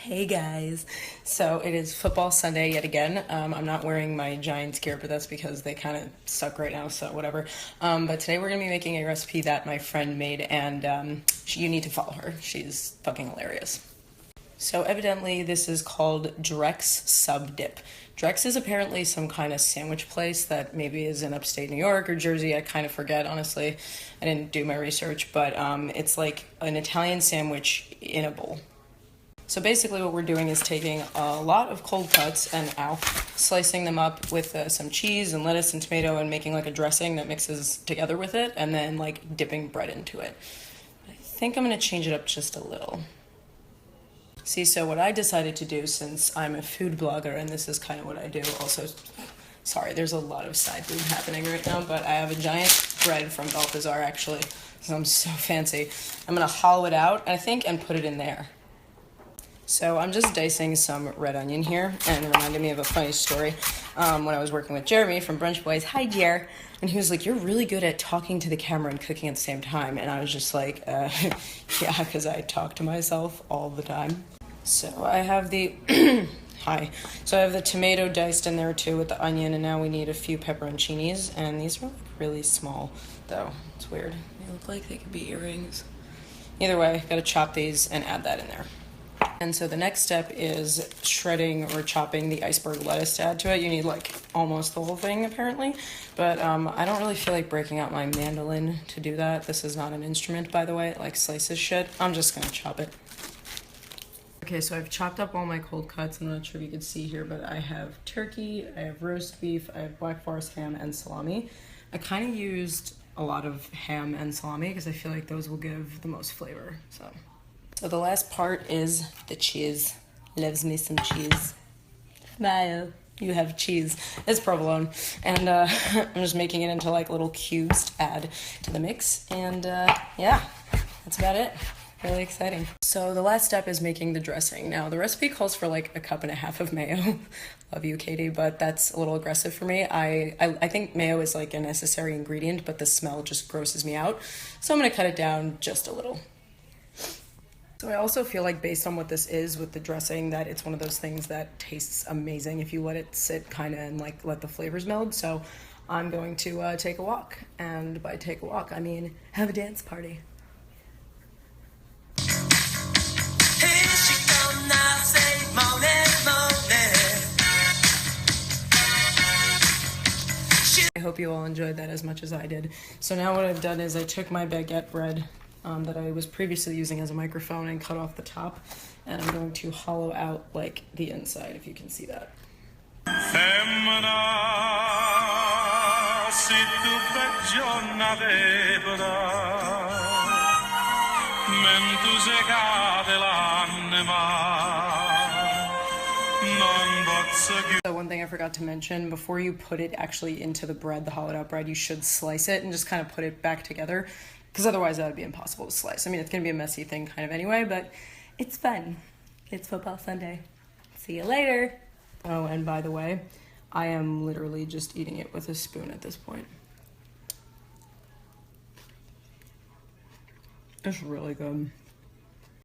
Hey guys. So it is football Sunday yet again. I'm not wearing my Giants gear, but that's because they kind of suck right now, so whatever. But today we're going to be making a recipe that my friend made, and you need to follow her. She's fucking hilarious. So evidently this is called Jreck's Sub Dip. Jreck's is apparently some kind of sandwich place that maybe is in upstate New York or Jersey. I kind of forget, honestly. I didn't do my research, but it's like an Italian sandwich in a bowl. So basically what we're doing is taking a lot of cold cuts and slicing them up with some cheese and lettuce and tomato and making like a dressing that mixes together with it, and then like dipping bread into it. I think I'm going to change it up just a little. See, so what I decided to do, since I'm a food blogger and this is kind of what I do, also, sorry, there's a lot of side boob happening right now, but I have a giant bread from Balthazar actually, because I'm so fancy. I'm going to hollow it out, I think, and put it in there. So I'm just dicing some red onion here, and it reminded me of a funny story when I was working with Jeremy from Brunch Boys. Hi, Jer. And he was like, "You're really good at talking to the camera and cooking at the same time." And I was just like, yeah, because I talk to myself all the time. So I have the, hi. So I have the tomato diced in there too with the onion, and now we need a few pepperoncinis. And these are like really small, though. It's weird. They look like they could be earrings. Either way, gotta chop these and add that in there. And so the next step is shredding or chopping the iceberg lettuce to add to it. You need like almost the whole thing apparently, but I don't really feel like breaking out my mandolin to do that. This is not an instrument, by the way. It like slices shit. I'm just gonna chop it. Okay, so I've chopped up all my cold cuts. I'm not sure if you can see here, but I have turkey, I have roast beef, I have Black Forest ham and salami. I kind of used a lot of ham and salami because I feel like those will give the most flavor, So the last part is the cheese. Loves me some cheese. Smile. You have cheese. It's provolone. And I'm just making it into like little cubes to add to the mix. And yeah, that's about it. Really exciting. So the last step is making the dressing. Now the recipe calls for like 1.5 cups of mayo. Love you, Katie, but that's a little aggressive for me. I think mayo is like a necessary ingredient, but the smell just grosses me out. So I'm gonna cut it down just a little. So I also feel like based on what this is with the dressing, that it's one of those things that tastes amazing if you let it sit kind of and like let the flavors meld. So I'm going to take a walk, and by take a walk I mean have a dance party. I hope you all enjoyed that as much as I did. So now what I've done is I took my baguette bread that I was previously using as a microphone and cut off the top, and I'm going to hollow out like the inside, if you can see that. So one thing I forgot to mention, before you put it actually into the bread, the hollowed out bread, you should slice it and just kind of put it back together, because otherwise that would be impossible to slice. I mean, it's going to be a messy thing kind of anyway, but it's fun. It's football Sunday. See you later. Oh, and by the way, I am literally just eating it with a spoon at this point. It's really good.